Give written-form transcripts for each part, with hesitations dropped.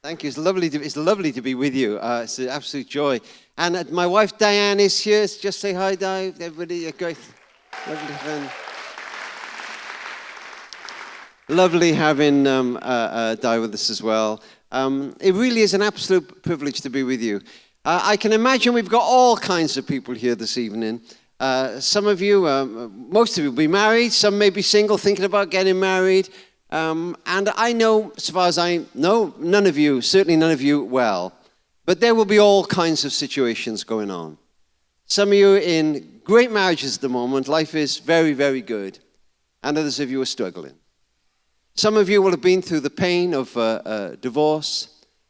Thank you. It's lovely to be with you. It's an absolute joy. And my wife Diane is here. Just say hi, Di. Everybody, great. Lovely having. Lovely having Di with us as well. It really is an absolute privilege to be with you. I can imagine we've got all kinds of people here this evening. Some of you, most of you will be married. Some may be single, thinking about getting married. And I know, as far as I know, certainly none of you well. But there will be all kinds of situations going on. Some of you are in great marriages at the moment. Life is very, very good. And others of you are struggling. Some of you will have been through the pain of divorce.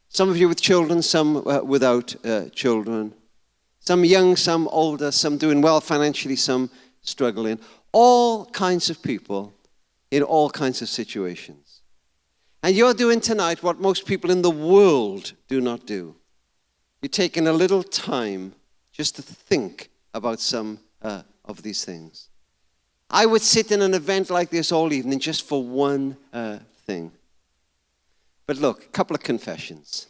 Some of you with children, some without children. Some young, some older, some doing well financially, some struggling. All kinds of people in all kinds of situations. And you're doing tonight what most people in the world do not do. You're taking a little time just to think about some of these things. I would sit in an event like this all evening just for one thing. But look, a couple of confessions.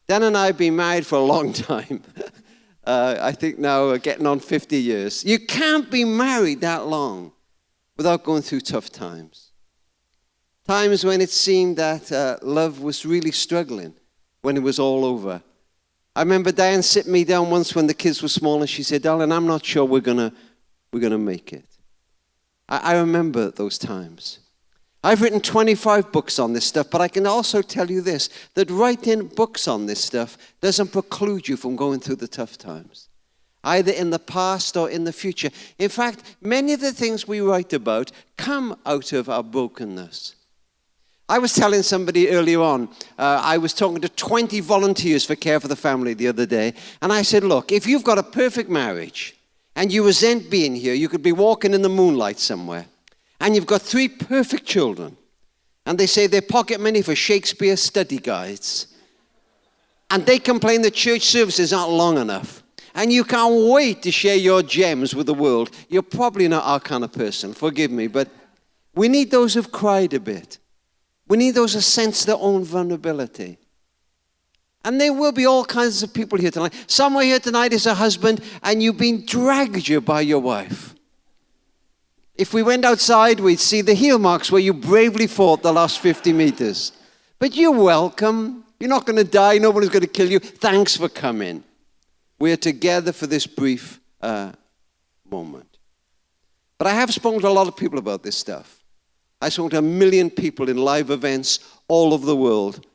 Dan and I have been married for a long time. I think now we're getting on 50 years. You can't be married that long without going through tough times. Times when it seemed that love was really struggling, when it was all over. I remember Diane sitting me down once when the kids were small and she said, "Darling, I'm not sure we're gonna make it." I remember those times. I've written 25 books on this stuff, but I can also tell you this, that writing books on this stuff doesn't preclude you from going through the tough times, either in the past or in the future. In fact, many of the things we write about come out of our brokenness. I was telling somebody earlier on, I was talking to 20 volunteers for Care for the Family the other day, and I said, look, if you've got a perfect marriage and you resent being here, you could be walking in the moonlight somewhere, and you've got 3 perfect children, and they say they pocket money for Shakespeare study guides, and they complain that church services aren't long enough, and you can't wait to share your gems with the world, you're probably not our kind of person, forgive me, but we need those who've cried a bit. We need those who sense their own vulnerability. And there will be all kinds of people here tonight. Someone here tonight is a husband and you've been dragged here by your wife. If we went outside, we'd see the heel marks where you bravely fought the last 50 meters. But you're welcome. You're not going to die. Nobody's going to kill you. Thanks for coming. We're together for this brief moment. But I have spoken to a lot of people about this stuff. I spoke to 1 million people in live events all over the world,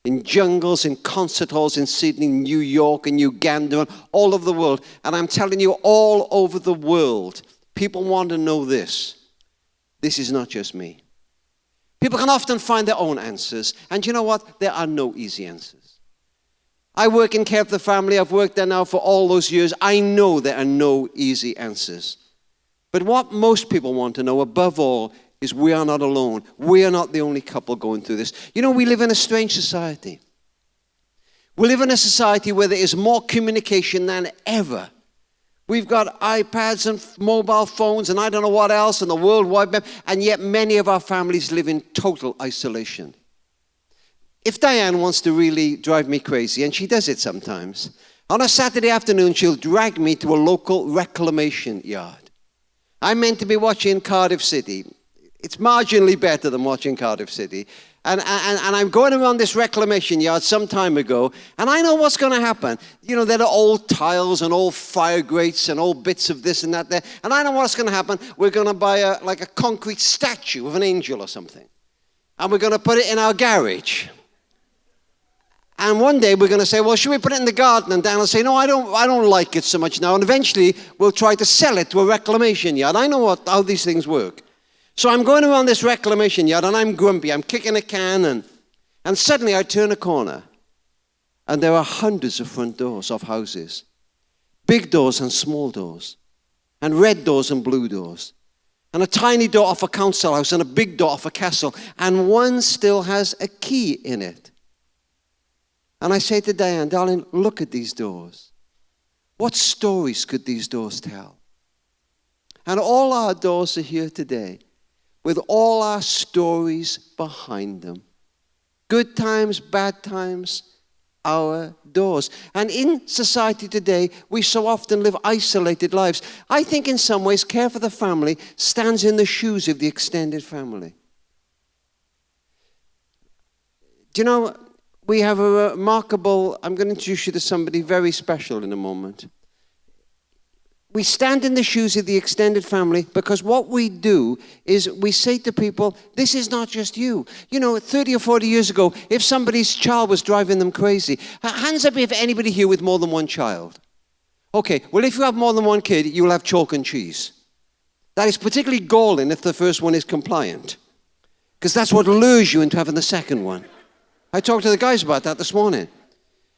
in jungles, in concert halls in Sydney, New York, and Uganda, all over the world. And I'm telling you, all over the world, people want to know this. This is not just me. People can often find their own answers. And you know what? There are no easy answers. I work in Care for the Family. I've worked there now for all those years. I know there are no easy answers. But what most people want to know, above all, is we are not alone. We are not the only couple going through this. You know, we live in a strange society. We live in a society where there is more communication than ever. We've got iPads and mobile phones and I don't know what else and the World Wide Web, and yet many of our families live in total isolation. If Diane wants to really drive me crazy, and she does it sometimes, on a Saturday afternoon she'll drag me to a local reclamation yard. I'm meant to be watching Cardiff City. It's marginally better than watching Cardiff City. And I'm going around this reclamation yard some time ago, and I know what's going to happen. You know, there are old tiles and old fire grates and old bits of this and that there. And I know what's going to happen. We're going to buy a concrete statue of an angel or something. And we're going to put it in our garage. And one day we're going to say, well, should we put it in the garden? And Dan will say, no, I don't like it so much now. And eventually we'll try to sell it to a reclamation yard. I know how these things work. So I'm going around this reclamation yard and I'm grumpy. I'm kicking a can and suddenly I turn a corner and there are hundreds of front doors of houses. Big doors and small doors. And red doors and blue doors. And a tiny door off a council house and a big door off a castle. And one still has a key in it. And I say to Diane, darling, look at these doors. What stories could these doors tell? And all our doors are here today, with all our stories behind them. Good times, bad times, our doors. And in society today, we so often live isolated lives. I think in some ways, care for the family stands in the shoes of the extended family. Do you know, we have a remarkable, I'm going to introduce you to somebody very special in a moment. We stand in the shoes of the extended family because what we do is we say to people, this is not just you. You know, 30 or 40 years ago, if somebody's child was driving them crazy, hands up if anybody here with more than one child. Okay, well, if you have more than one kid, you will have chalk and cheese. That is particularly galling if the first one is compliant, because that's what lures you into having the second one. I talked to the guys about that this morning.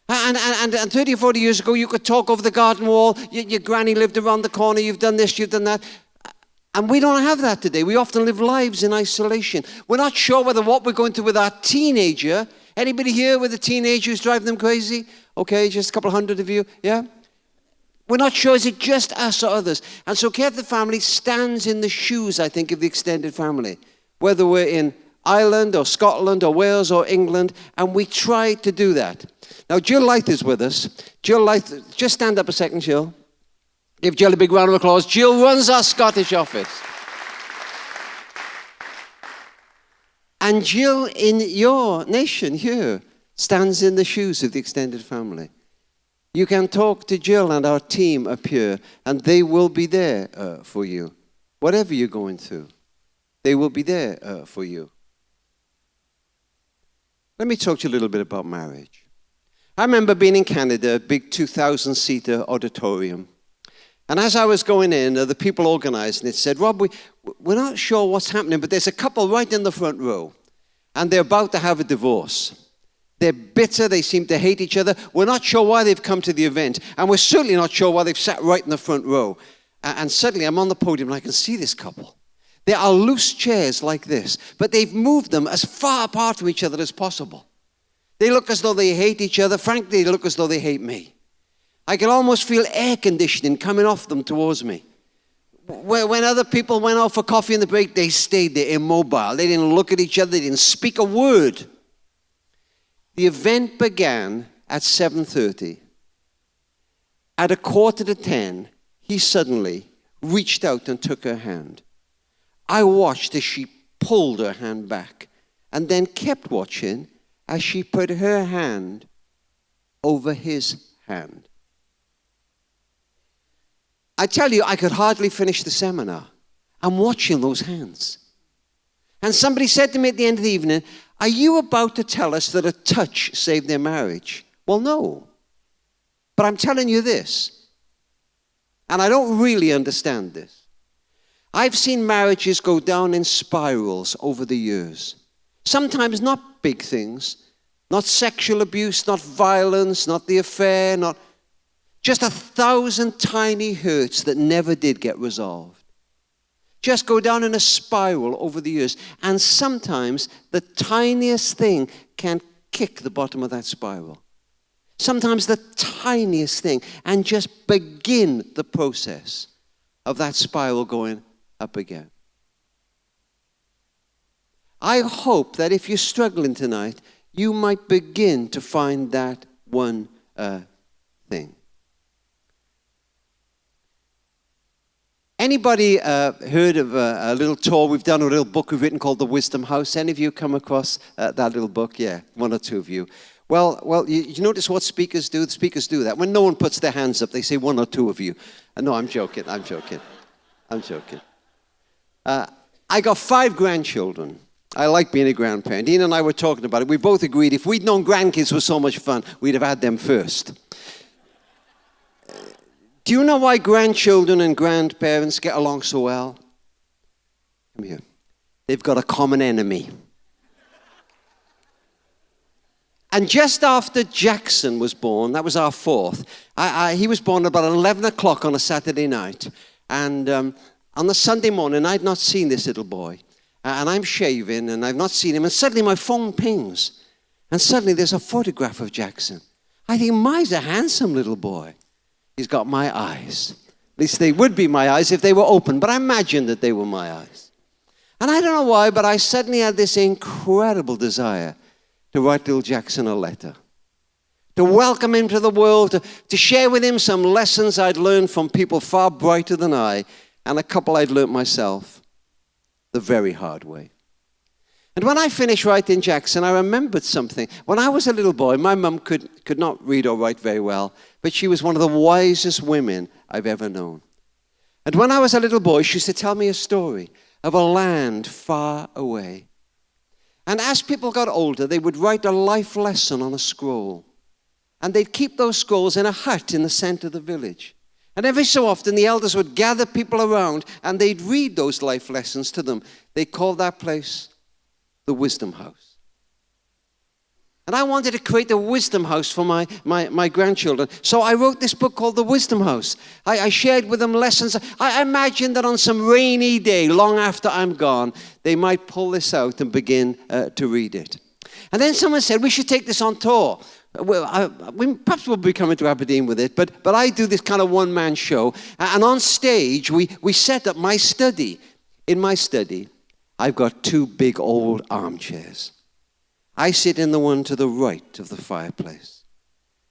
And 30 or 40 years ago, you could talk over the garden wall. Your granny lived around the corner. You've done this, you've done that. And we don't have that today. We often live lives in isolation. We're not sure whether what we're going through with our teenager. Anybody here with a teenager who's driving them crazy? Okay, just a couple hundred of you, yeah? We're not sure, is it just us or others? And so care for the family stands in the shoes, I think, of the extended family. Whether we're in Ireland or Scotland or Wales or England, and we try to do that. Now, Jill Lyth is with us. Jill Lyth, just stand up a second, Jill. Give Jill a big round of applause. Jill runs our Scottish office. And Jill, in your nation here, stands in the shoes of the extended family. You can talk to Jill and our team up here, and they will be there for you. Whatever you're going through, they will be there for you. Let me talk to you a little bit about marriage. I remember being in Canada, a big 2,000-seater auditorium. And as I was going in, the people organizing it said, Rob, we're not sure what's happening, but there's a couple right in the front row. And they're about to have a divorce. They're bitter. They seem to hate each other. We're not sure why they've come to the event. And we're certainly not sure why they've sat right in the front row. And suddenly I'm on the podium and I can see this couple. There are loose chairs like this, but they've moved them as far apart from each other as possible. They look as though they hate each other. Frankly, they look as though they hate me. I can almost feel air conditioning coming off them towards me. When other people went out for coffee in the break, they stayed there immobile. They didn't look at each other. They didn't speak a word. The event began at 7:30. At 9:45, he suddenly reached out and took her hand. I watched as she pulled her hand back and then kept watching as she put her hand over his hand. I tell you, I could hardly finish the seminar. I'm watching those hands. And somebody said to me at the end of the evening, are you about to tell us that a touch saved their marriage? Well, no. But I'm telling you this, and I don't really understand this. I've seen marriages go down in spirals over the years. Sometimes not big things, not sexual abuse, not violence, not the affair, not just 1,000 tiny hurts that never did get resolved. Just go down in a spiral over the years. And sometimes the tiniest thing can kick the bottom of that spiral. Sometimes the tiniest thing, and just begin the process of that spiral going up again. I hope that if you're struggling tonight, you might begin to find that one thing. Anybody heard of a little tour we've done, a little book we've written called The Wisdom House? Any of you come across that little book? Yeah, one or two of you. Well, you notice what speakers do? The speakers do that. When no one puts their hands up, they say one or two of you. No, I'm joking. I got 5 grandchildren. I like being a grandparent. Ian and I were talking about it. We both agreed if we'd known grandkids were so much fun, we'd have had them first. Do you know why grandchildren and grandparents get along so well? Come here. They've got a common enemy. And just after Jackson was born, that was our 4th, he was born about 11 o'clock on a Saturday night. And on the Sunday morning, I'd not seen this little boy. And I'm shaving, and I've not seen him. And suddenly my phone pings. And suddenly there's a photograph of Jackson. I think, My's a handsome little boy. He's got my eyes. At least they would be my eyes if they were open. But I imagined that they were my eyes. And I don't know why, but I suddenly had this incredible desire to write little Jackson a letter. to welcome him to the world, to share with him some lessons I'd learned from people far brighter than I, and a couple I'd learned myself the very hard way. And when I finished writing Jackson, I remembered something. When I was a little boy, my mum could not read or write very well, but she was one of the wisest women I've ever known. And when I was a little boy, she used to tell me a story of a land far away. And as people got older, they would write a life lesson on a scroll. And they'd keep those scrolls in a hut in the center of the village. And every so often, the elders would gather people around, and they'd read those life lessons to them. They called that place the Wisdom House. And I wanted to create a wisdom house for my grandchildren. So I wrote this book called The Wisdom House. I shared with them lessons. I imagined that on some rainy day, long after I'm gone, they might pull this out and begin to read it. And then someone said, we should take this on tour. Well, perhaps we'll be coming to Aberdeen with it, but I do this kind of one-man show. And on stage, we set up my study. In my study, I've got 2 big old armchairs. I sit in the one to the right of the fireplace.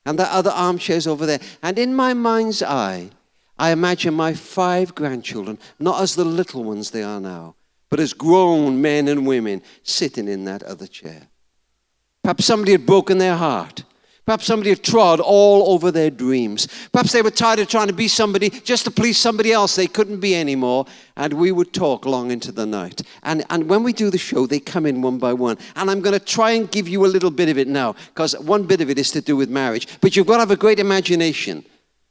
And the other armchair's over there. And in my mind's eye, I imagine my 5 grandchildren, not as the little ones they are now, but as grown men and women sitting in that other chair. Perhaps somebody had broken their heart. Perhaps somebody had trod all over their dreams. Perhaps they were tired of trying to be somebody just to please somebody else they couldn't be anymore. And we would talk long into the night. And when we do the show, they come in one by one. And I'm going to try and give you a little bit of it now, because one bit of it is to do with marriage. But you've got to have a great imagination.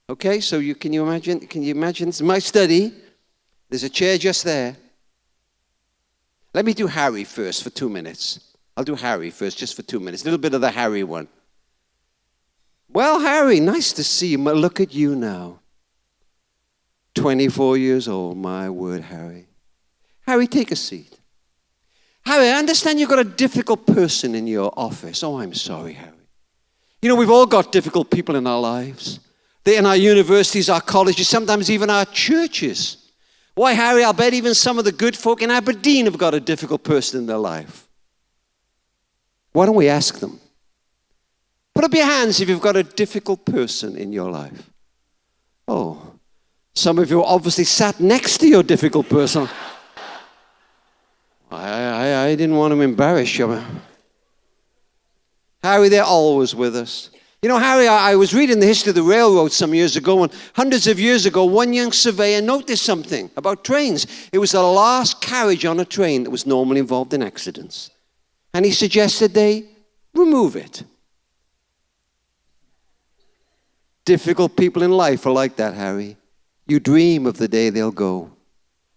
Okay, so can you imagine? This is my study. There's a chair just there. Let me do Harry first for 2 minutes. I'll do Harry first just for 2 minutes. A little bit of the Harry one. Well, Harry, nice to see you. Look at you now. 24 years old, my word, Harry. Harry, take a seat. Harry, I understand you've got a difficult person in your office. Oh, I'm sorry, Harry. You know, we've all got difficult people in our lives. They're in our universities, our colleges, sometimes even our churches. Why, Harry, I'll bet even some of the good folk in Aberdeen have got a difficult person in their life. Why don't we ask them? Put up your hands if you've got a difficult person in your life. Oh, some of you obviously sat next to your difficult person. I didn't want to embarrass you. Harry, they're always with us. You know, Harry, I was reading the history of the railroad some years ago, and hundreds of years ago, one young surveyor noticed something about trains. It was the last carriage on a train that was normally involved in accidents. And he suggested they remove it. Difficult people in life are like that, Harry. You dream of the day they'll go.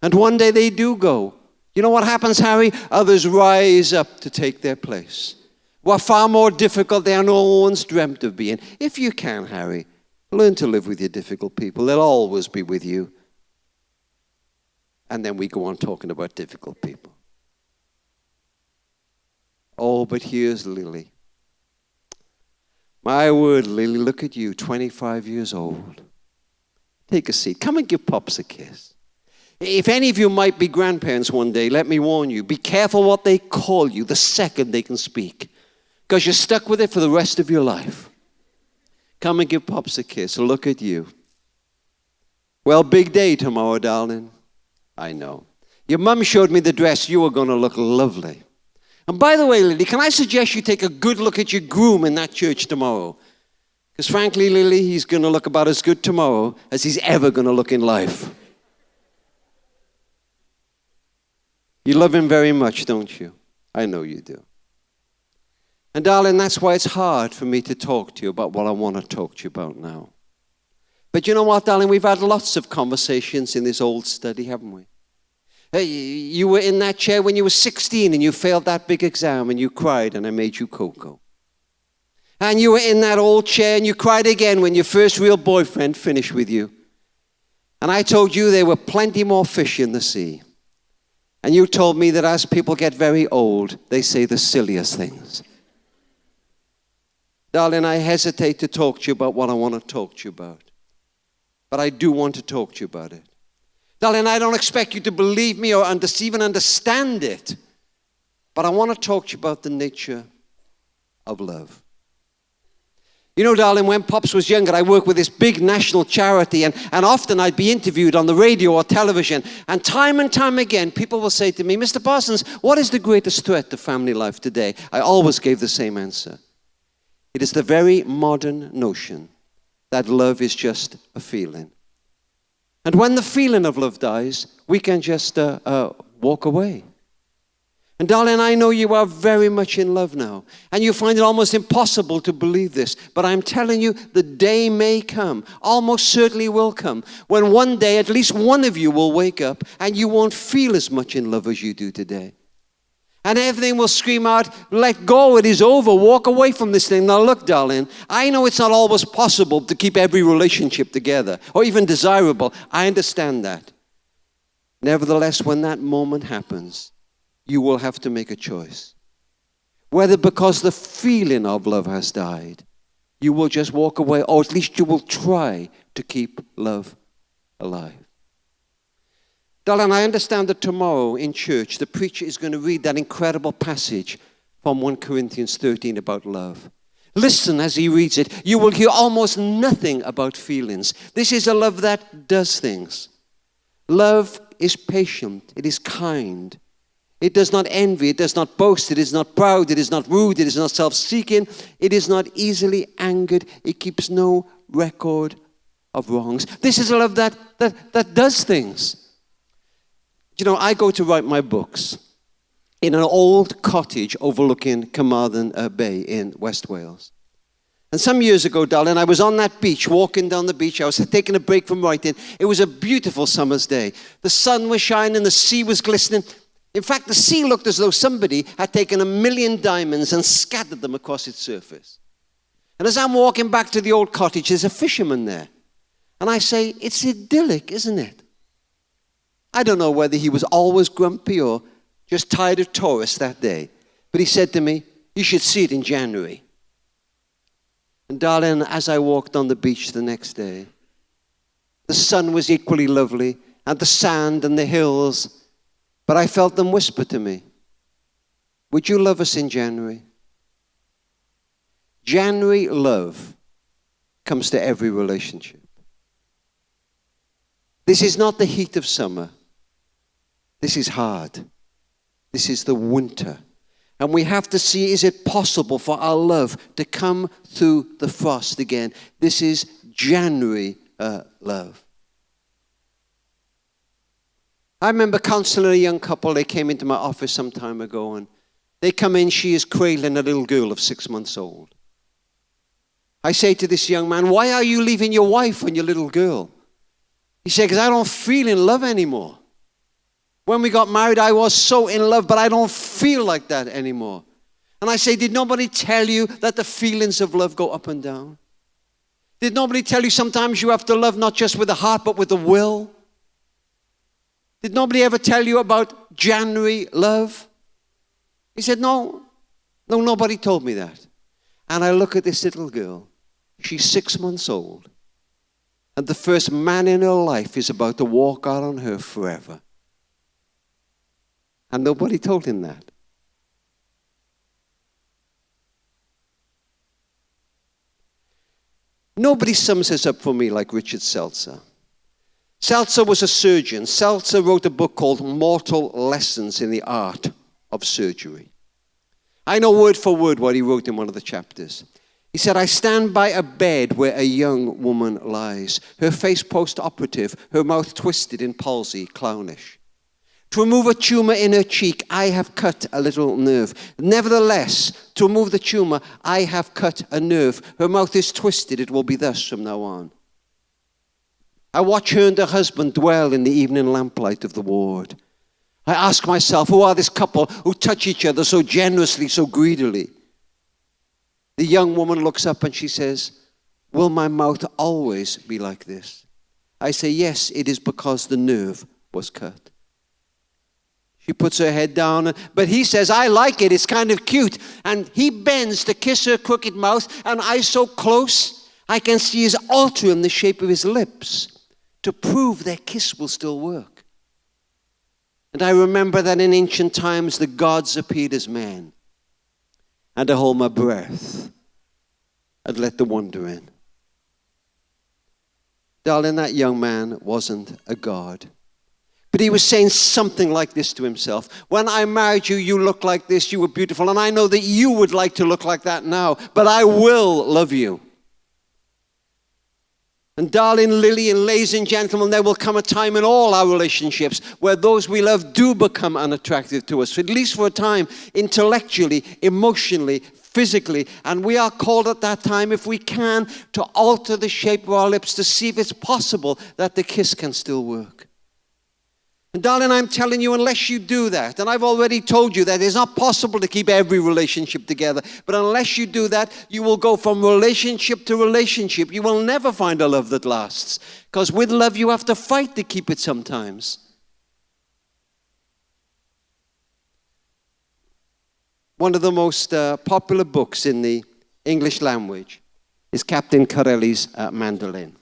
And one day they do go. You know what happens, Harry? Others rise up to take their place. What far more difficult than no one's dreamt of being. If you can, Harry, learn to live with your difficult people. They'll always be with you. And then we go on talking about difficult people. Oh, but here's Lily. My word, Lily, look at you, 25 years old. Take a seat. Come and give Pops a kiss. If any of you might be grandparents one day, let me warn you, be careful what they call you the second they can speak, because you're stuck with it for the rest of your life. Come and give Pops a kiss. Look at you. Well, big day tomorrow, darling. I know. Your mum showed me the dress. You were going to look lovely. And by the way, Lily, can I suggest you take a good look at your groom in that church tomorrow? Because frankly, Lily, he's going to look about as good tomorrow as he's ever going to look in life. You love him very much, don't you? I know you do. And darling, that's why it's hard for me to talk to you about what I want to talk to you about now. But you know what, darling? We've had lots of conversations in this old study, haven't we? You were in that chair when you were 16 and you failed that big exam and you cried and I made you cocoa. And you were in that old chair and you cried again when your first real boyfriend finished with you. And I told you there were plenty more fish in the sea. And you told me that as people get very old, they say the silliest things. Darling, I hesitate to talk to you about what I want to talk to you about. But I do want to talk to you about it. Darling, I don't expect you to believe me or even understand it. But I want to talk to you about the nature of love. You know, darling, when Pops was younger, I worked with this big national charity, and often I'd be interviewed on the radio or television, and time again, people will say to me, Mr. Parsons, what is the greatest threat to family life today? I always gave the same answer. It is the very modern notion that love is just a feeling. And when the feeling of love dies, we can just walk away. And darling, I know you are very much in love now. And you find it almost impossible to believe this. But I'm telling you, the day may come, almost certainly will come, when one day at least one of you will wake up and you won't feel as much in love as you do today. And everything will scream out, let go, it is over, walk away from this thing. Now look, darling, I know it's not always possible to keep every relationship together, or even desirable. I understand that. Nevertheless, when that moment happens, you will have to make a choice. Whether because the feeling of love has died, you will just walk away, or at least you will try to keep love alive. Darling, I understand that tomorrow in church, the preacher is going to read that incredible passage from 1 Corinthians 13 about love. Listen as he reads it. You will hear almost nothing about feelings. This is a love that does things. Love is patient. It is kind. It does not envy, it does not boast, it is not proud, it is not rude, it is not self-seeking, it is not easily angered, it keeps no record of wrongs. This is a love that does things. You know, I go to write my books in an old cottage overlooking Carmarthen Bay in West Wales. And some years ago, darling, I was on that beach, walking down the beach. I was taking a break from writing. It was a beautiful summer's day. The sun was shining, the sea was glistening. In fact, the sea looked as though somebody had taken 1,000,000 diamonds and scattered them across its surface. And as I'm walking back to the old cottage, there's a fisherman there. And I say, it's idyllic, isn't it? I don't know whether he was always grumpy or just tired of tourists that day. But he said to me, you should see it in January. And darling, as I walked on the beach the next day, the sun was equally lovely, and the sand and the hills. But I felt them whisper to me, would you love us in January? January love comes to every relationship. This is not the heat of summer. This is hard. This is the winter. And we have to see, is it possible for our love to come through the frost again? This is January love. I remember counseling a young couple. They came into my office some time ago, and they come in. She is cradling a little girl of 6 months old. I say to this young man, why are you leaving your wife and your little girl? He said, because I don't feel in love anymore. When we got married, I was so in love, but I don't feel like that anymore. And I say, did nobody tell you that the feelings of love go up and down? Did nobody tell you sometimes you have to love not just with the heart, but with the will? Did nobody ever tell you about January love? He said, no, nobody told me that. And I look at this little girl. She's 6 months old. And the first man in her life is about to walk out on her forever. And nobody told him that. Nobody sums this up for me like Richard Seltzer. Seltzer was a surgeon. Seltzer wrote a book called Mortal Lessons in the Art of Surgery. I know word for word what he wrote in one of the chapters. He said, I stand by a bed where a young woman lies, her face post-operative, her mouth twisted in palsy, clownish. To remove a tumor in her cheek, I have cut a little nerve. Nevertheless, to remove the tumor, I have cut a nerve. Her mouth is twisted. It will be thus from now on. I watch her and her husband dwell in the evening lamplight of the ward. I ask myself, who are this couple who touch each other so generously, so greedily? The young woman looks up and she says, will my mouth always be like this? I say, yes, it is because the nerve was cut. She puts her head down, but he says, I like it, it's kind of cute. And he bends to kiss her crooked mouth, and I so close, I can see his altering the shape of his lips to prove their kiss will still work. And I remember that in ancient times, the gods appeared as men. And I hold my breath. and let the wonder in. Darling, that young man wasn't a god. But he was saying something like this to himself. When I married you, you looked like this, you were beautiful, and I know that you would like to look like that now, but I will love you. And darling Lily, and ladies and gentlemen, there will come a time in all our relationships where those we love do become unattractive to us, at least for a time, intellectually, emotionally, physically. And we are called at that time, if we can, to alter the shape of our lips to see if it's possible that the kiss can still work. And darling, I'm telling you, unless you do that, and I've already told you that it's not possible to keep every relationship together, but unless you do that, you will go from relationship to relationship. You will never find a love that lasts, because with love, you have to fight to keep it sometimes. One of the most popular books in the English language is Captain Corelli's Mandolin.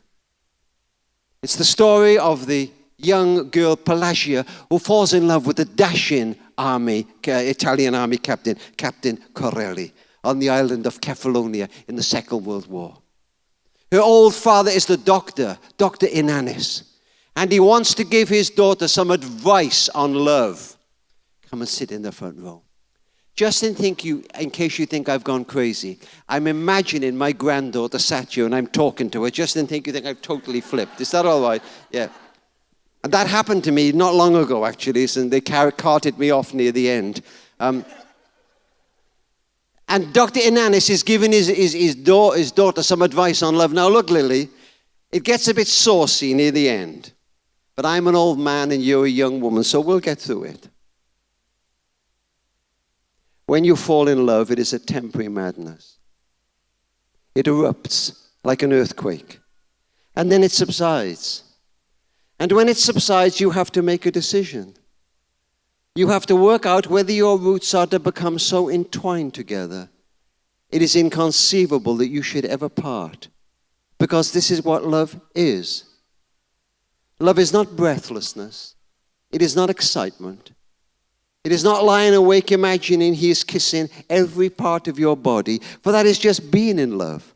It's the story of the young girl Pelagia who falls in love with the dashing Italian army captain, Captain Corelli, on the island of Kefalonia in the Second World War. Her old father is the doctor, Dr. Inanis, and he wants to give his daughter some advice on love. Come and sit in the front row. Just in case you think I've gone crazy, I'm imagining my granddaughter sat here and I'm talking to her. Just in case you think I've totally flipped. Is that all right? Yeah. And that happened to me not long ago, actually, and they carted me off near the end. And Dr. Inanis is giving his daughter some advice on love. Now, look, Lily, it gets a bit saucy near the end. But I'm an old man and you're a young woman, so we'll get through it. When you fall in love, it is a temporary madness. It erupts like an earthquake. And then it subsides. And when it subsides, you have to make a decision. You have to work out whether your roots are to become so entwined together. It is inconceivable that you should ever part, because this is what love is. Love is not breathlessness. It is not excitement. It is not lying awake imagining he is kissing every part of your body, for that is just being in love,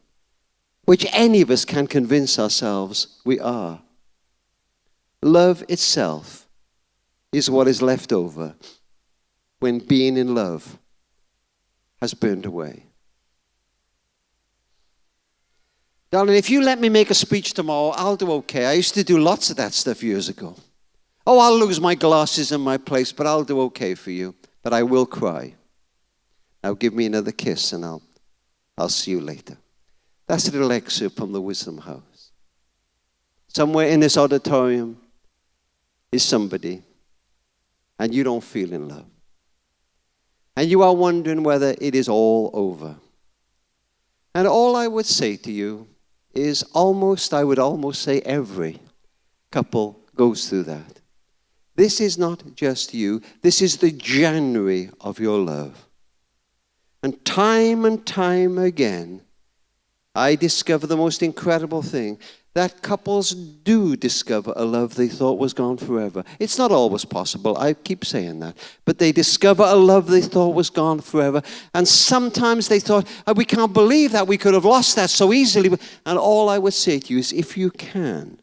which any of us can convince ourselves we are. Love itself is what is left over when being in love has burned away. Darling, if you let me make a speech tomorrow, I'll do okay. I used to do lots of that stuff years ago. Oh, I'll lose my glasses and my place, but I'll do okay for you. But I will cry. Now give me another kiss and I'll see you later. That's a little excerpt from the Wisdom House. Somewhere in this auditorium is somebody, and you don't feel in love. And you are wondering whether it is all over. And all I would say to you is I would almost say every couple goes through that. This is not just you. This is the January of your love. And time again, I discover the most incredible thing, that couples do discover a love they thought was gone forever. It's not always possible, I keep saying that. But they discover a love they thought was gone forever. And sometimes they thought, oh, we can't believe that we could have lost that so easily. And all I would say to you is, if you can,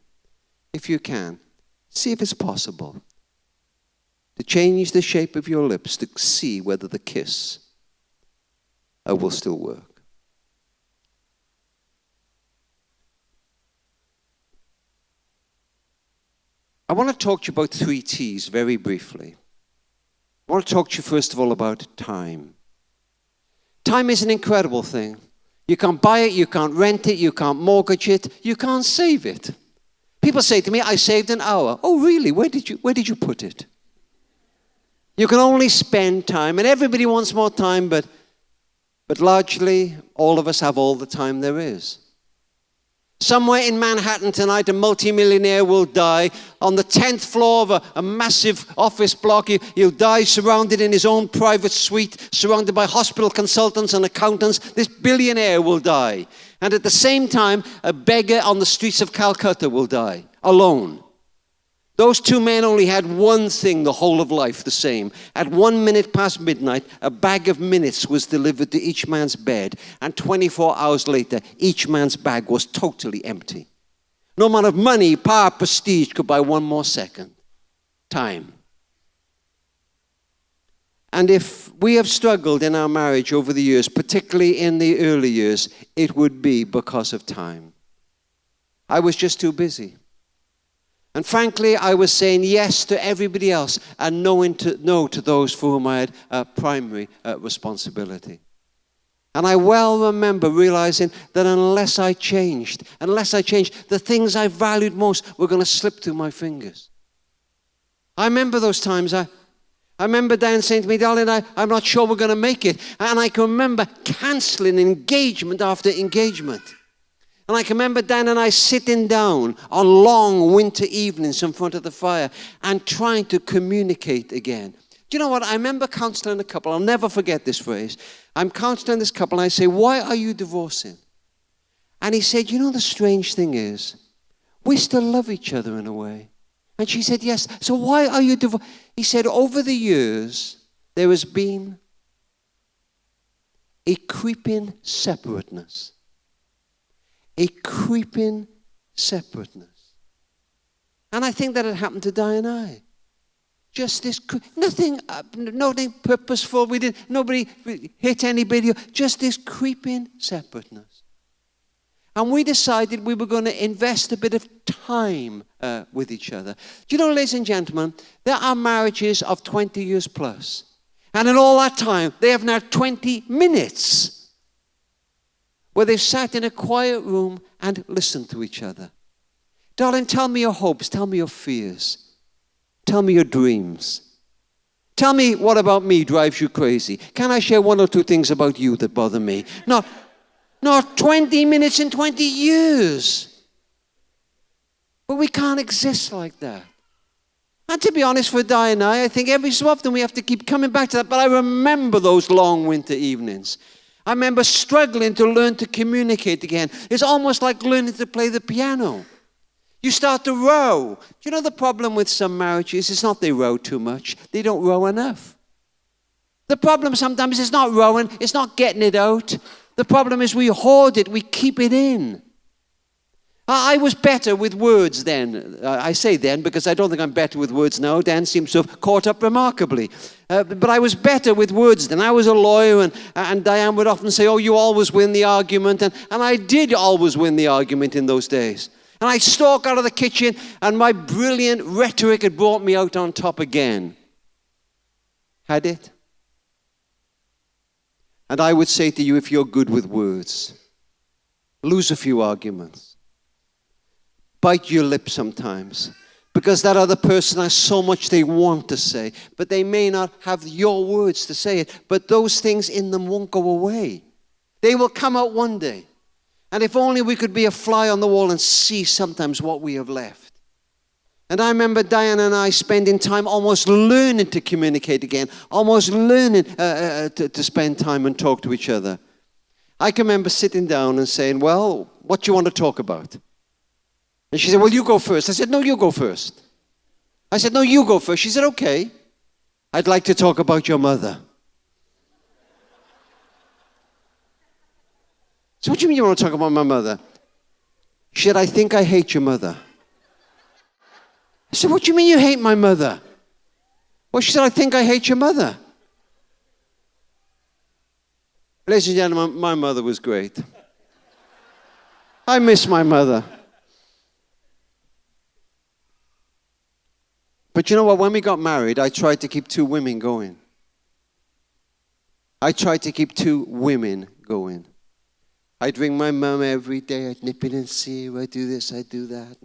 see if it's possible to change the shape of your lips to see whether the kiss will still work. I want to talk to you about 3 T's very briefly. I want to talk to you first of all about time. Time is an incredible thing. You can't buy it, you can't rent it, you can't mortgage it, you can't save it. People say to me, I saved an hour. Oh, really? Where did you put it? You can only spend time, and everybody wants more time, but largely all of us have all the time there is. Somewhere in Manhattan tonight, a multimillionaire will die on the 10th floor of a massive office block. He'll die surrounded in his own private suite, surrounded by hospital consultants and accountants. This billionaire will die. And at the same time, a beggar on the streets of Calcutta will die, alone. Those two men only had one thing the whole of life, the same. At 1 minute past midnight, a bag of minutes was delivered to each man's bed, and 24 hours later, each man's bag was totally empty. No amount of money, power, prestige could buy one more second. Time. And if we have struggled in our marriage over the years, particularly in the early years, it would be because of time. I was just too busy. And frankly, I was saying yes to everybody else and no to those for whom I had primary responsibility. And I well remember realizing that unless I changed, the things I valued most were going to slip through my fingers. I remember those times. I remember Dan saying to me, darling, I'm not sure we're going to make it. And I can remember canceling engagement after engagement. And I can remember Dan and I sitting down on long winter evenings in front of the fire and trying to communicate again. Do you know what? I remember counseling a couple. I'll never forget this phrase. I'm counseling this couple and I say, why are you divorcing? And he said, you know, the strange thing is, we still love each other in a way. And she said, yes. So why are you divorced? He said, over the years, there has been a creeping separateness. A creeping separateness. And I think that had happened to Di and I. Just this, nothing purposeful. Nobody hit anybody. Just this creeping separateness. And we decided we were going to invest a bit of time with each other. Do you know, ladies and gentlemen, there are marriages of 20 years plus. And in all that time, they have now 20 minutes where they've sat in a quiet room and listened to each other. Darling, tell me your hopes. Tell me your fears. Tell me your dreams. Tell me what about me drives you crazy. Can I share one or two things about you that bother me? Not 20 minutes in 20 years. But we can't exist like that. And to be honest, for Di and I think every so often we have to keep coming back to that. But I remember those long winter evenings. I remember struggling to learn to communicate again. It's almost like learning to play the piano. You start to row. You know the problem with some marriages? It's not they row too much. They don't row enough. The problem sometimes is not rowing. It's not getting it out. The problem is we hoard it. We keep it in. I was better with words then. I say then because I don't think I'm better with words now. Dan seems to have caught up remarkably. But I was better with words then. I was a lawyer and Diane would often say, oh, you always win the argument. And I did always win the argument in those days. And I'd stalk out of the kitchen and my brilliant rhetoric had brought me out on top again. Had it? And I would say to you, if you're good with words, lose a few arguments. Bite your lip sometimes. Because that other person has so much they want to say. But they may not have your words to say it. But those things in them won't go away. They will come out one day. And if only we could be a fly on the wall and see sometimes what we have left. And I remember Diane and I spending time almost learning to communicate again. Almost learning to spend time and talk to each other. I can remember sitting down and saying, well, what do you want to talk about? And she said, well, you go first. I said, no, you go first. I said, no, you go first. She said, okay. I'd like to talk about your mother. So what do you mean you want to talk about my mother? She said, I think I hate your mother. I said, what do you mean you hate my mother? Well, she said, I think I hate your mother. Ladies and gentlemen, my mother was great. I miss my mother. But you know what? When we got married, I tried to keep two women going. I'd ring my mum every day. I'd nip in and see her. I'd do this, I'd do that.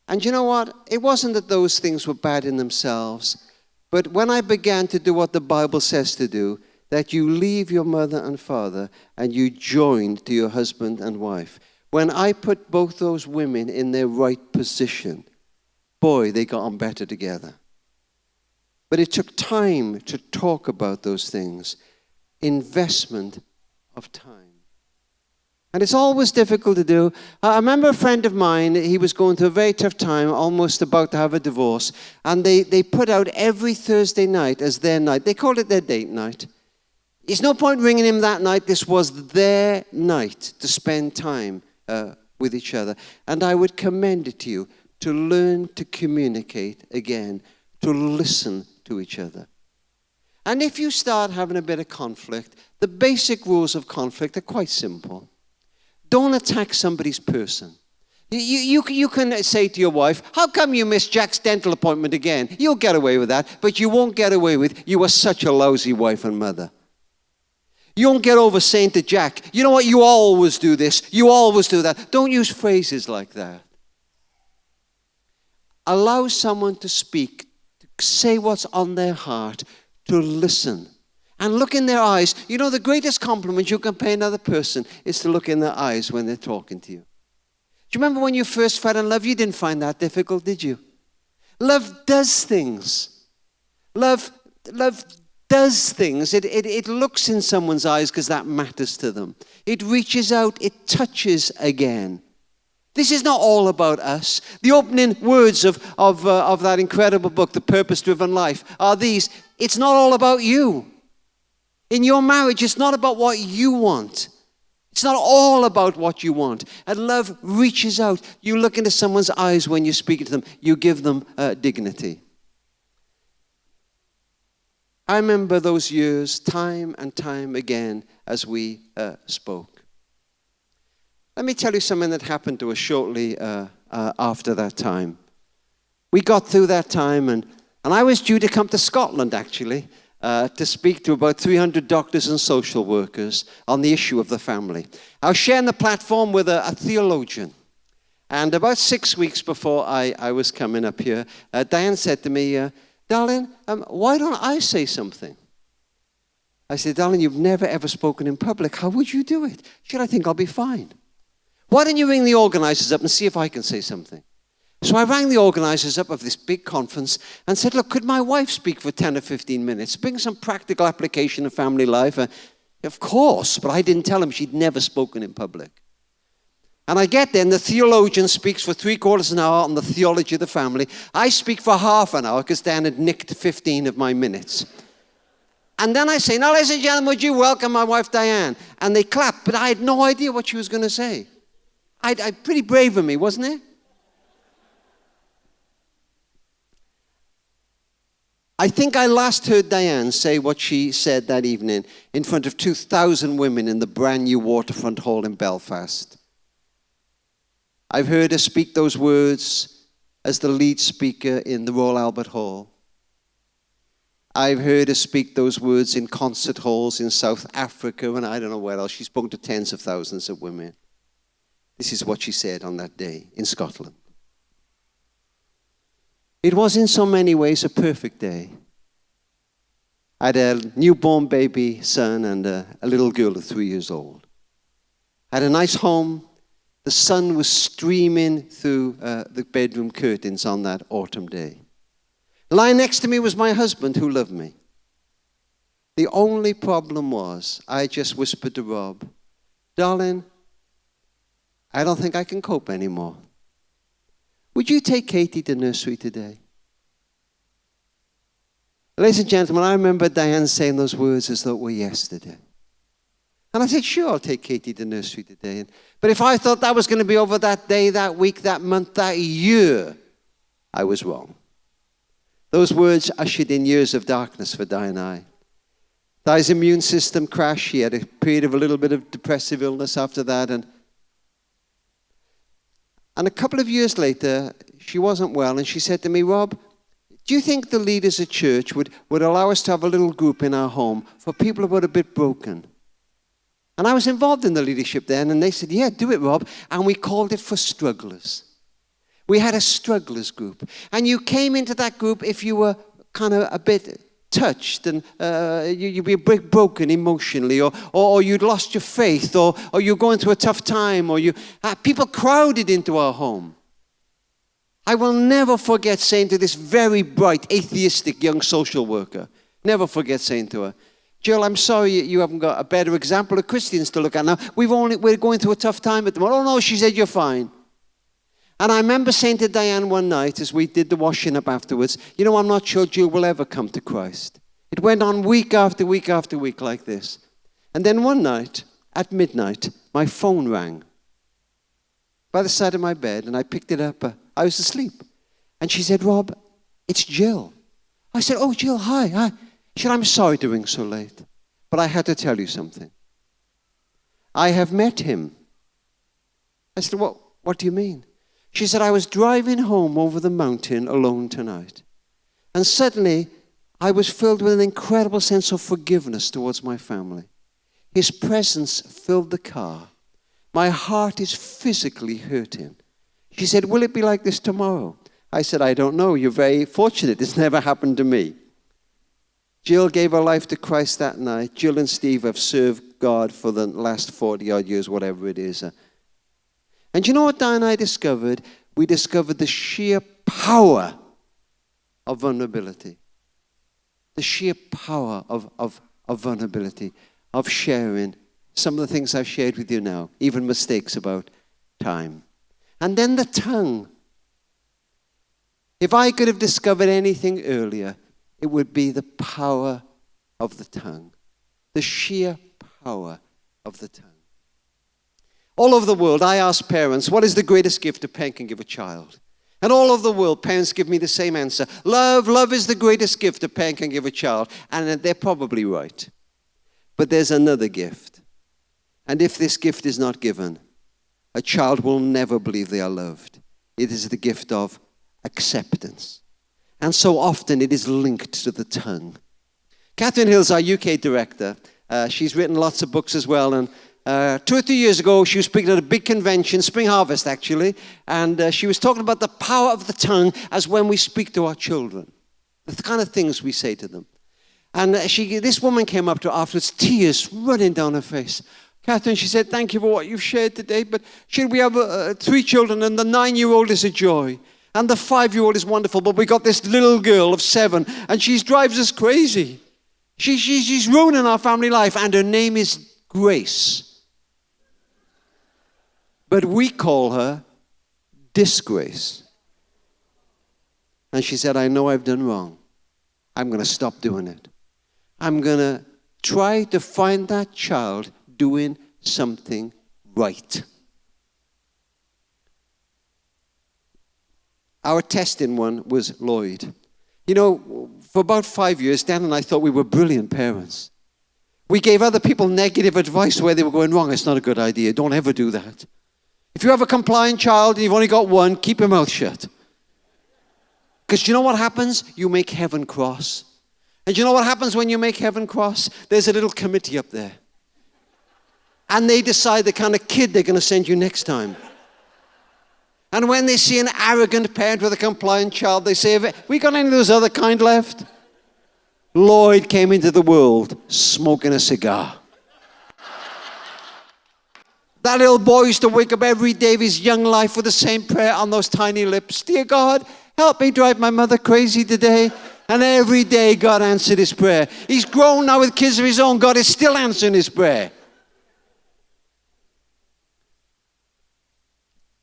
And you know what? It wasn't that those things were bad in themselves. But when I began to do what the Bible says to do, that you leave your mother and father and you join to your husband and wife. When I put both those women in their right position, boy, they got on better together. But it took time to talk about those things. Investment of time. And it's always difficult to do. I remember a friend of mine, he was going through a very tough time, almost about to have a divorce. And they put out every Thursday night as their night. They called it their date night. There's no point ringing him that night. This was their night to spend time with each other. And I would commend it to you to learn to communicate again, to listen to each other. And if you start having a bit of conflict, the basic rules of conflict are quite simple. Don't attack somebody's person. You can say to your wife, how come you missed Jack's dental appointment again? You'll get away with that, but you won't get away with, you are such a lousy wife and mother. You won't get over saying to Jack, you know what, you always do this, you always do that. Don't use phrases like that. Allow someone to speak, to say what's on their heart, to listen. And look in their eyes. You know, the greatest compliment you can pay another person is to look in their eyes when they're talking to you. Do you remember when you first fell in love? You didn't find that difficult, did you? Love does things. Love does things. It looks in someone's eyes because that matters to them. It reaches out. It touches again. This is not all about us. The opening words of that incredible book, The Purpose-Driven Life, are these. It's not all about you. In your marriage, it's not about what you want. It's not all about what you want. And love reaches out. You look into someone's eyes when you speak to them. You give them dignity. I remember those years time and time again as we spoke. Let me tell you something that happened to us shortly after that time. We got through that time, and I was due to come to Scotland, actually, to speak to about 300 doctors and social workers on the issue of the family. I was sharing the platform with a theologian. And about 6 weeks before I was coming up here, Diane said to me, darling, why don't I say something? I said, darling, you've never ever spoken in public. How would you do it? She said, I think I'll be fine. Why don't you ring the organizers up and see if I can say something? So I rang the organizers up of this big conference and said, look, could my wife speak for 10 or 15 minutes? Bring some practical application of family life. Of course, but I didn't tell them she'd never spoken in public. And I get there, and the theologian speaks for 3/4 an hour on the theology of the family. I speak for half an hour because Dan had nicked 15 of my minutes. And then I say, now, ladies and gentlemen, would you welcome my wife, Diane? And they clap, but I had no idea what she was going to say. Pretty brave of me, wasn't it? I think I last heard Diane say what she said that evening in front of 2,000 women in the brand new Waterfront Hall in Belfast. I've heard her speak those words as the lead speaker in the Royal Albert Hall. I've heard her speak those words in concert halls in South Africa and I don't know where else. She's spoken to tens of thousands of women. This is what she said on that day in Scotland. It was in so many ways a perfect day. I had a newborn baby son and a little girl of 3 years old. I had a nice home. The sun was streaming through the bedroom curtains on that autumn day. Lying next to me was my husband who loved me. The only problem was I just whispered to Rob, darling, I don't think I can cope anymore. Would you take Katie to nursery today? Ladies and gentlemen, I remember Diane saying those words as though it were yesterday. And I said, sure, I'll take Katie to nursery today. But if I thought that was going to be over that day, that week, that month, that year, I was wrong. Those words ushered in years of darkness for Di and I. Di's immune system crashed. She had a period of a little bit of depressive illness after that. And a couple of years later, she wasn't well, and she said to me, Rob, do you think the leaders at church would allow us to have a little group in our home for people who were a bit broken? And I was involved in the leadership then, and they said, yeah, do it, Rob. And we called it For Strugglers. We had a strugglers group. And you came into that group if you were kind of a bit touched and you'd be a bit broken emotionally, or you'd lost your faith, or you're going through a tough time, or people crowded into our home. I will never forget saying to this very bright, atheistic young social worker, never forget saying to her, Jill, I'm sorry you haven't got a better example of Christians to look at now. We're going through a tough time at the moment. Oh, no, she said, you're fine. And I remember saying to Diane one night as we did the washing up afterwards, you know, I'm not sure Jill will ever come to Christ. It went on week after week after week like this. And then one night, at midnight, my phone rang by the side of my bed, and I picked it up. I was asleep. And she said, Rob, it's Jill. I said, oh, Jill, hi. She said, I'm sorry to ring so late, but I had to tell you something. I have met him. I said, what do you mean? She said, I was driving home over the mountain alone tonight, and suddenly I was filled with an incredible sense of forgiveness towards my family. His presence filled the car. My heart is physically hurting. She said, will it be like this tomorrow? I said, I don't know. You're very fortunate. It's never happened to me. Jill gave her life to Christ that night. Jill and Steve have served God for the last 40-odd years, whatever it is. And you know what Diane and I discovered? We discovered the sheer power of vulnerability. The sheer power of vulnerability, of sharing some of the things I've shared with you now, even mistakes about time. And then the tongue. If I could have discovered anything earlier, it would be the power of the tongue. The sheer power of the tongue. All over the world, I ask parents, what is the greatest gift a parent can give a child? And all over the world, parents give me the same answer. Love is the greatest gift a parent can give a child. And they're probably right. But there's another gift. And if this gift is not given, a child will never believe they are loved. It is the gift of acceptance. And so often it is linked to the tongue. Catherine Hill's our UK director. She's written lots of books as well. And 2 or 3 years ago, she was speaking at a big convention, Spring Harvest actually, and she was talking about the power of the tongue as when we speak to our children, the kind of things we say to them. And this woman came up to her afterwards, tears running down her face. Catherine, she said, thank you for what you've shared today, but should we have 3 children, and the 9-year-old is a joy, and the 5-year-old is wonderful, but we got this little girl of 7, and she drives us crazy. She's ruining our family life, and her name is Grace. But we call her Disgrace. And she said, I know I've done wrong. I'm going to stop doing it. I'm going to try to find that child doing something right. Our testing one was Lloyd. You know, for about 5 years, Dan and I thought we were brilliant parents. We gave other people negative advice where they were going wrong. It's not a good idea. Don't ever do that. If you have a compliant child and you've only got one, keep your mouth shut. Because you know what happens? You make heaven cross. And you know what happens when you make heaven cross? There's a little committee up there. And they decide the kind of kid they're going to send you next time. And when they see an arrogant parent with a compliant child, they say, have we got any of those other kind left? Lloyd came into the world smoking a cigar. That little boy used to wake up every day of his young life with the same prayer on those tiny lips. Dear God, help me drive my mother crazy today. And every day God answered his prayer. He's grown now with kids of his own. God is still answering his prayer.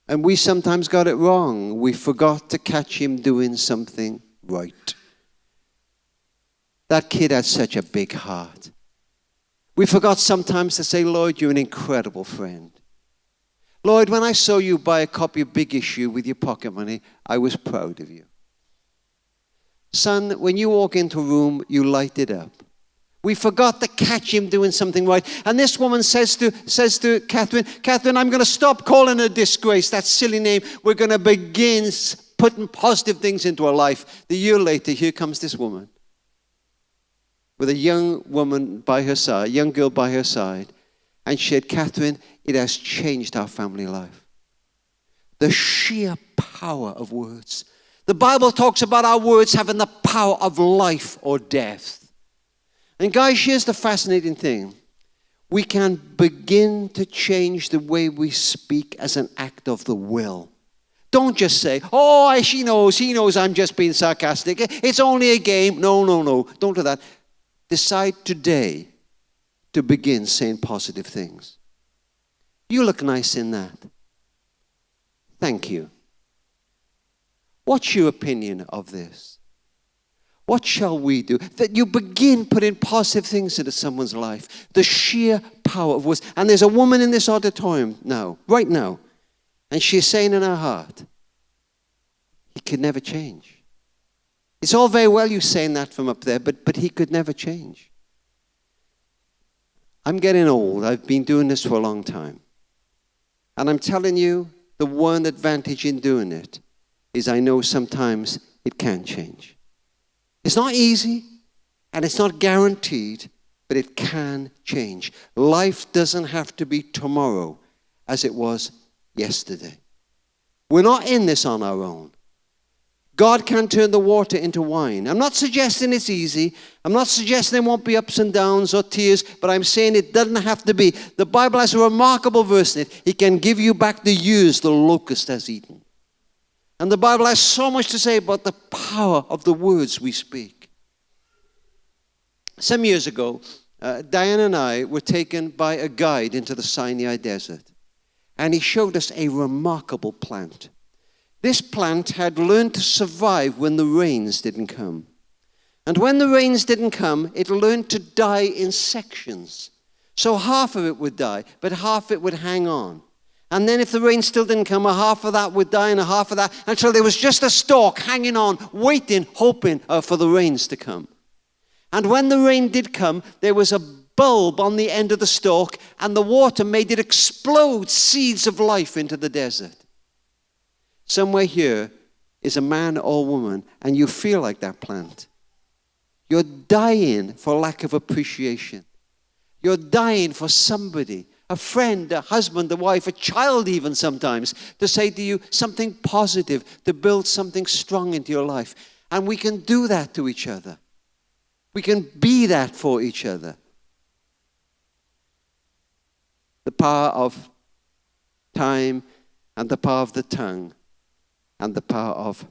And we sometimes got it wrong. We forgot to catch him doing something right. That kid had such a big heart. We forgot sometimes to say, Lord, you're an incredible friend. Lord, when I saw you buy a copy of Big Issue with your pocket money, I was proud of you. Son, when you walk into a room, you light it up. We forgot to catch him doing something right. And this woman says to Catherine, I'm going to stop calling her Disgrace, that silly name. We're going to begin putting positive things into her life. The year later, here comes this woman with a young woman by her side, young girl by her side. And she said, Catherine, it has changed our family life. The sheer power of words. The Bible talks about our words having the power of life or death. And guys, here's the fascinating thing. We can begin to change the way we speak as an act of the will. Don't just say, oh, he knows I'm just being sarcastic. It's only a game. No. Don't do that. decide today to begin saying positive things. You look nice in that. Thank you. What's your opinion of this? What shall we do? That you begin putting positive things into someone's life. The sheer power of words. And there's a woman in this auditorium now, right now, and she's saying in her heart, he could never change. It's all very well you saying that from up there, but he could never change. I'm getting old. I've been doing this for a long time. And I'm telling you, the one advantage in doing it is I know sometimes it can change. It's not easy, and it's not guaranteed, but it can change. Life doesn't have to be tomorrow as it was yesterday. We're not in this on our own. God can turn the water into wine. I'm not suggesting it's easy. I'm not suggesting there won't be ups and downs or tears, but I'm saying it doesn't have to be. The Bible has a remarkable verse in it. He can give you back the years the locust has eaten. And the Bible has so much to say about the power of the words we speak. Some years ago, Diane and I were taken by a guide into the Sinai desert. And he showed us a remarkable plant. This plant had learned to survive when the rains didn't come. And when the rains didn't come, it learned to die in sections. So half of it would die, but half of it would hang on. And then if the rain still didn't come, a half of that would die and a half of that, until there was just a stalk hanging on, waiting, hoping for the rains to come. And when the rain did come, there was a bulb on the end of the stalk, and the water made it explode seeds of life into the desert. Somewhere here is a man or woman, and you feel like that plant. You're dying for lack of appreciation. You're dying for somebody, a friend, a husband, a wife, a child even sometimes, to say to you something positive, to build something strong into your life. And we can do that to each other. We can be that for each other. The power of time and the power of the tongue and the power of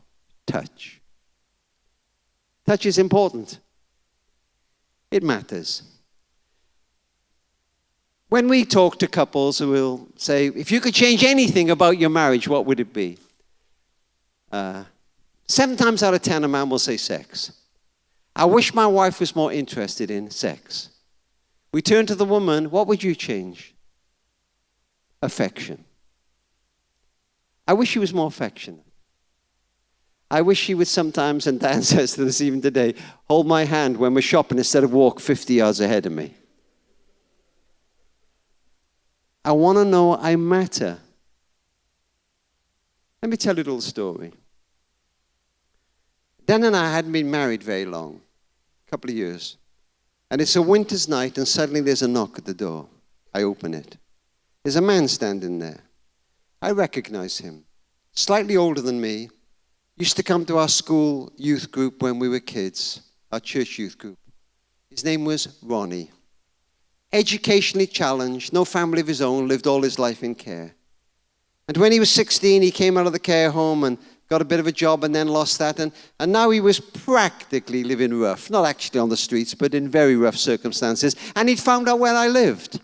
touch. Touch is important. It matters. When we talk to couples, we'll say, if you could change anything about your marriage, what would it be? 7 times out of 10, a man will say sex. I wish my wife was more interested in sex. We turn to the woman, what would you change? Affection. I wish she was more affectionate. I wish she would sometimes, and Dan says to us even today, hold my hand when we're shopping instead of walk 50 yards ahead of me. I want to know I matter. Let me tell you a little story. Dan and I hadn't been married very long, a couple of years. And it's a winter's night, and suddenly there's a knock at the door. I open it. There's a man standing there. I recognize him. Slightly older than me. Used to come to our school youth group when we were kids, our church youth group. His name was Ronnie. Educationally challenged, no family of his own, lived all his life in care. And when he was 16, he came out of the care home and got a bit of a job and then lost that. And now he was practically living rough, not actually on the streets, but in very rough circumstances. And he'd found out where I lived.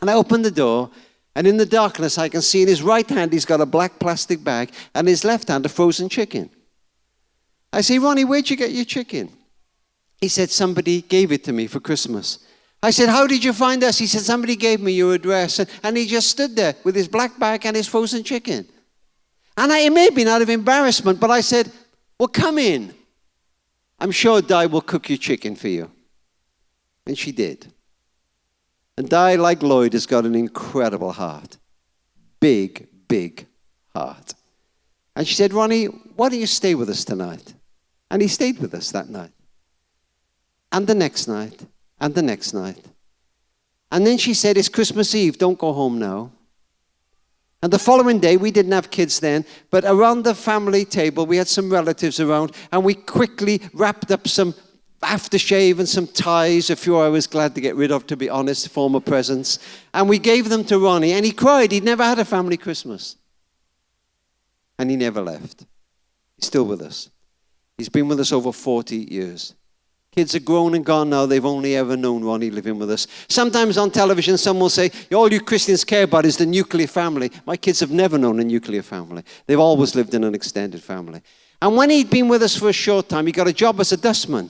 And I opened the door, and in the darkness, I can see in his right hand, he's got a black plastic bag, and in his left hand, a frozen chicken. I say, Ronnie, where'd you get your chicken? He said, somebody gave it to me for Christmas. I said, how did you find us? He said, somebody gave me your address. And he just stood there with his black bag and his frozen chicken. And it may have been out of embarrassment, but I said, well, come in. I'm sure Di will cook your chicken for you. And she did. And Di, like Lloyd, has got an incredible heart. Big, big heart. And she said, Ronnie, why don't you stay with us tonight? And he stayed with us that night. And the next night. And the next night. And then she said, it's Christmas Eve, don't go home now. And the following day, we didn't have kids then, but around the family table, we had some relatives around, and we quickly wrapped up some aftershave and some ties, a few I was glad to get rid of, to be honest, former presents. And we gave them to Ronnie, and he cried. He'd never had a family Christmas. And he never left. He's still with us. He's been with us over 40 years. Kids are grown and gone now. They've only ever known Ronnie living with us. Sometimes on television, someone will say, all you Christians care about is the nuclear family. My kids have never known a nuclear family. They've always lived in an extended family. And when he'd been with us for a short time, he got a job as a dustman.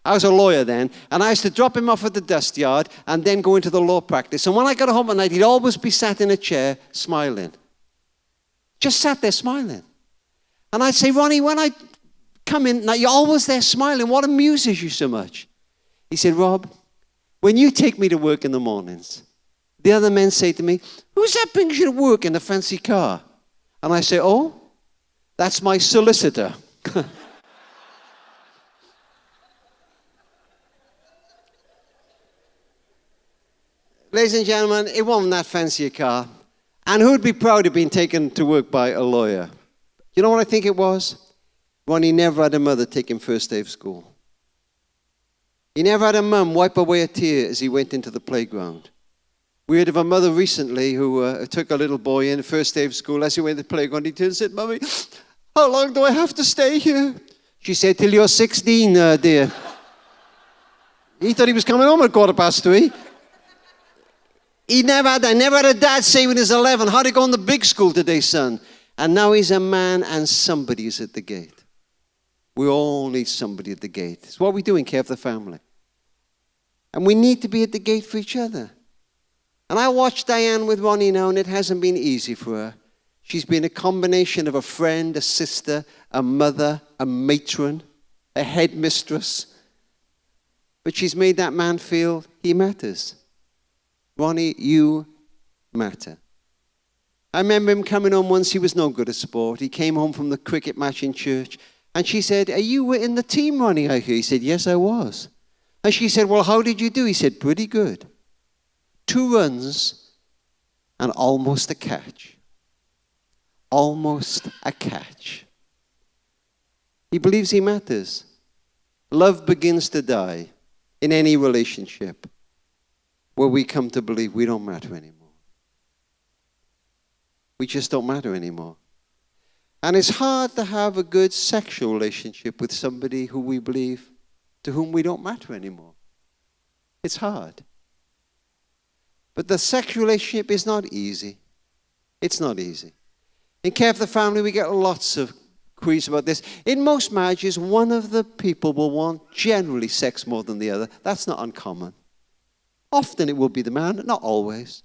I was a lawyer then, and I used to drop him off at the dust yard and then go into the law practice. And when I got home at night, he'd always be sat in a chair smiling. Just sat there smiling. And I'd say, Ronnie, when I come in, now you're always there smiling. What amuses you so much? He said, Rob, when you take me to work in the mornings, the other men say to me, who's that brings you to work in a fancy car? And I say, oh, that's my solicitor. Ladies and gentlemen, it wasn't that fancy a car. And who'd be proud of being taken to work by a lawyer? You know what I think it was? Ronnie never had a mother take him first day of school. He never had a mum wipe away a tear as he went into the playground. We heard of a mother recently who took a little boy in first day of school. As he went to the playground, he turned and said, Mummy, how long do I have to stay here? She said, till you're 16, dear. He thought he was coming home at 3:15. He never had that. Never had a dad say when he was 11, how'd it go in the big school today, son? And now he's a man and somebody's at the gate. We all need somebody at the gate. It's what we do in Care for the Family. And we need to be at the gate for each other. And I watched Diane with Ronnie now, and it hasn't been easy for her. She's been a combination of a friend, a sister, a mother, a matron, a headmistress. But she's made that man feel he matters. Ronnie, you matter. I remember him coming home once. He was no good at sport. He came home from the cricket match in church. And she said, are you in the team, Ronnie, I hear? He said, yes, I was. And she said, well, how did you do? He said, pretty good. 2 runs and almost a catch. Almost a catch. He believes he matters. Love begins to die in any relationship where we come to believe we don't matter anymore. We just don't matter anymore. And it's hard to have a good sexual relationship with somebody who we believe, to whom we don't matter anymore. It's hard. But the sexual relationship is not easy. It's not easy. In Care for the Family, we get lots of queries about this. In most marriages, one of the people will want generally sex more than the other. That's not uncommon. Often it will be the man, not always.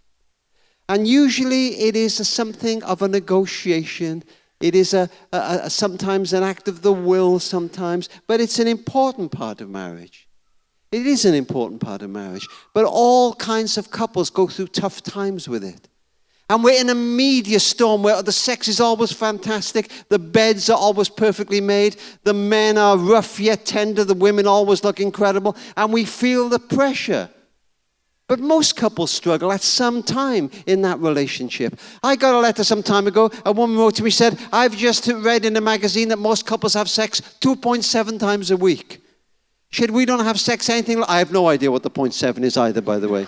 And usually it is something of a negotiation. It is sometimes an act of the will sometimes, but it's an important part of marriage. It is an important part of marriage. But all kinds of couples go through tough times with it. And we're in a media storm where the sex is always fantastic. The beds are always perfectly made. The men are rough yet tender. The women always look incredible. And we feel the pressure. But most couples struggle at some time in that relationship. I got a letter some time ago. A woman wrote to me, said, I've just read in a magazine that most couples have sex 2.7 times a week. She said, we don't have sex anything like... I have no idea what the 0.7 is either, by the way.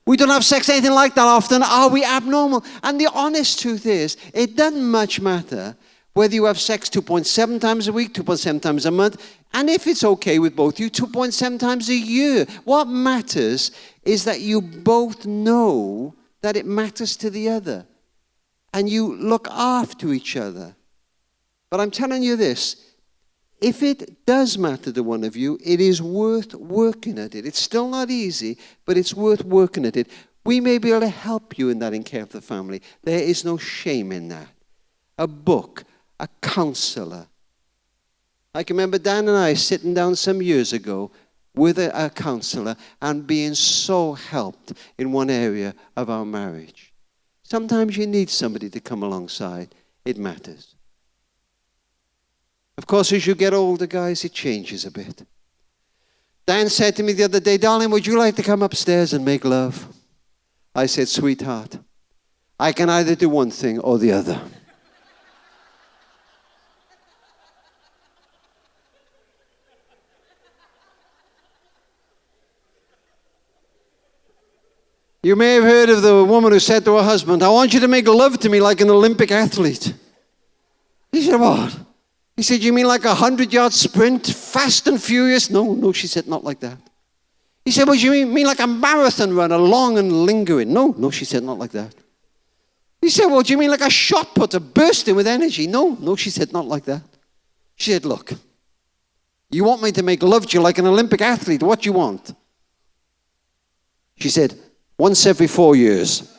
We don't have sex anything like that often. Are we abnormal? And the honest truth is, it doesn't much matter whether you have sex 2.7 times a week, 2.7 times a month, and if it's okay with both you, 2.7 times a year. What matters is that you both know that it matters to the other, and you look after each other. But I'm telling you this, if it does matter to one of you, it is worth working at it. It's still not easy, but it's worth working at it. We may be able to help you in that in Care for the Family. There is no shame in that. A book, a counselor. I can remember Dan and I sitting down some years ago with a counselor and being so helped in one area of our marriage. Sometimes you need somebody to come alongside. It matters. Of course, as you get older, guys, it changes a bit. Dan said to me the other day, darling, would you like to come upstairs and make love? I said, sweetheart, I can either do one thing or the other. You may have heard of the woman who said to her husband, I want you to make love to me like an Olympic athlete. He said, what? He said, you mean like a 100-yard sprint, fast and furious? No, she said, not like that. He said, well, you mean like a marathon runner, long and lingering? No, she said, not like that. He said, well, do you mean like a shot putter, bursting with energy? No, she said, not like that. She said, look, you want me to make love to you like an Olympic athlete? What do you want? She said, once every 4 years.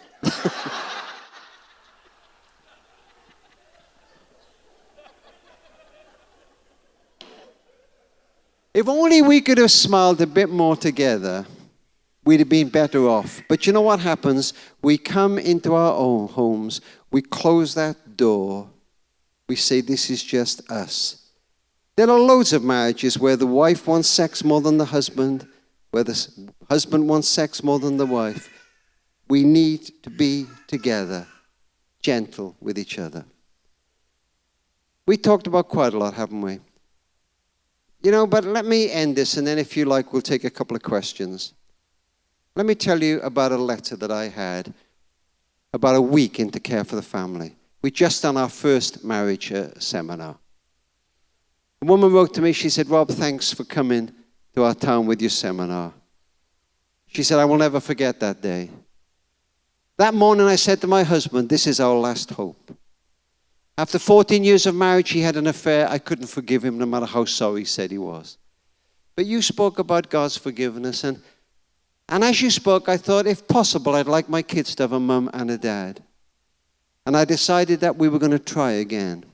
If only we could have smiled a bit more together, we'd have been better off. But you know what happens? We come into our own homes, we close that door, we say, this is just us. There are loads of marriages where the wife wants sex more than the husband, where the husband wants sex more than the wife. We need to be together, gentle with each other. We talked about quite a lot, haven't we? You know, but let me end this, and then if you like, we'll take a couple of questions. Let me tell you about a letter that I had about a week into Care for the Family. We'd just done our first marriage seminar. A woman wrote to me, she said, Rob, thanks for coming to our town with your seminar. She said, I will never forget that day. That morning I said to my husband, this is our last hope. After 14 years of marriage, he had an affair. I couldn't forgive him no matter how sorry he said he was. But you spoke about God's forgiveness. And as you spoke, I thought, if possible, I'd like my kids to have a mum and a dad. And I decided that we were going to try again.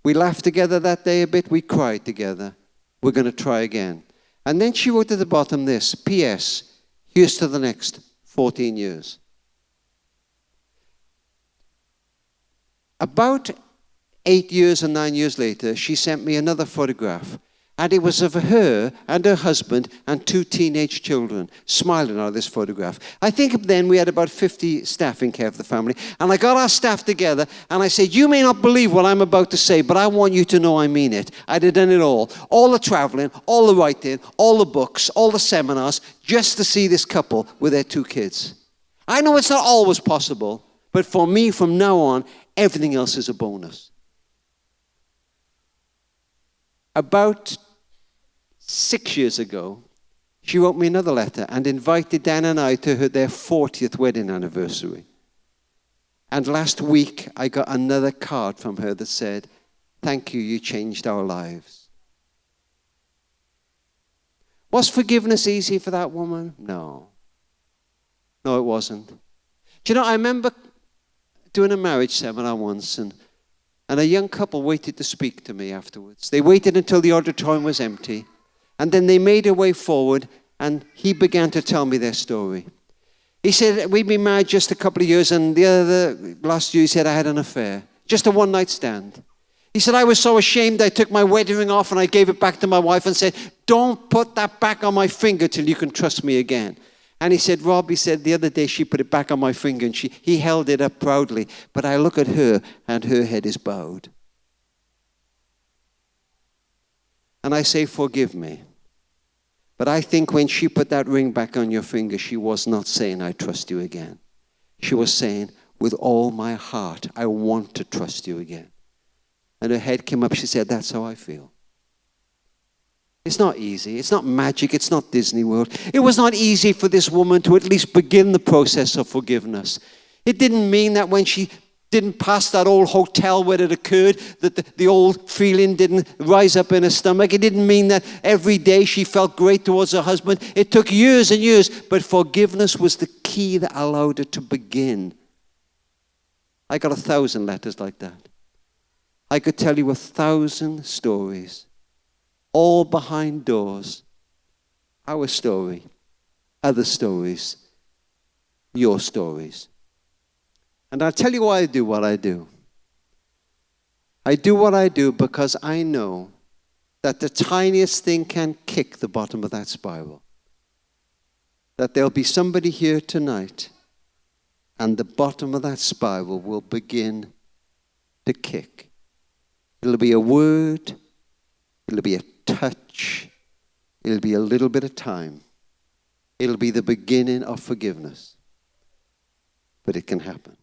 We laughed together that day a bit. We cried together. We're going to try again. And then she wrote at the bottom this, P.S., here's to the next 14 years. About 8 years and 9 years later, she sent me another photograph. And it was of her and her husband and 2 teenage children smiling out of this photograph. I think then we had about 50 staff in Care for the Family. And I got our staff together and I said, you may not believe what I'm about to say, but I want you to know I mean it. I'd have done it all. All the traveling, all the writing, all the books, all the seminars, just to see this couple with their 2 kids. I know it's not always possible, but for me, from now on, everything else is a bonus. About 6 years ago, she wrote me another letter and invited Dan and I to their 40th wedding anniversary. And last week, I got another card from her that said, thank you, you changed our lives. Was forgiveness easy for that woman? No. No, it wasn't. Do you know, I remember doing a marriage seminar once, and a young couple waited to speak to me afterwards. They waited until the auditorium was empty, and then they made their way forward, and he began to tell me their story. He said, we'd been married just a couple of years, and last year he said I had an affair, just a one-night stand. He said, I was so ashamed I took my wedding ring off and I gave it back to my wife and said, don't put that back on my finger till you can trust me again. And he said, Rob, he said, the other day she put it back on my finger and he held it up proudly. But I look at her and her head is bowed. And I say, forgive me. But I think when she put that ring back on your finger, she was not saying, I trust you again. She was saying, with all my heart, I want to trust you again. And her head came up. She said, that's how I feel. It's not easy. It's not magic. It's not Disney World. It was not easy for this woman to at least begin the process of forgiveness. It didn't mean that when she didn't pass that old hotel where it occurred, that the old feeling didn't rise up in her stomach. It didn't mean that every day she felt great towards her husband. It took years and years, but forgiveness was the key that allowed her to begin. I got 1,000 letters like that. I could tell you 1,000 stories, all behind doors. Our story, other stories, your stories. And I'll tell you why I do what I do. I do what I do because I know that the tiniest thing can kick the bottom of that spiral. That there'll be somebody here tonight and the bottom of that spiral will begin to kick. It'll be a word, it'll be a touch, it'll be a little bit of time. It'll be the beginning of forgiveness. But it can happen.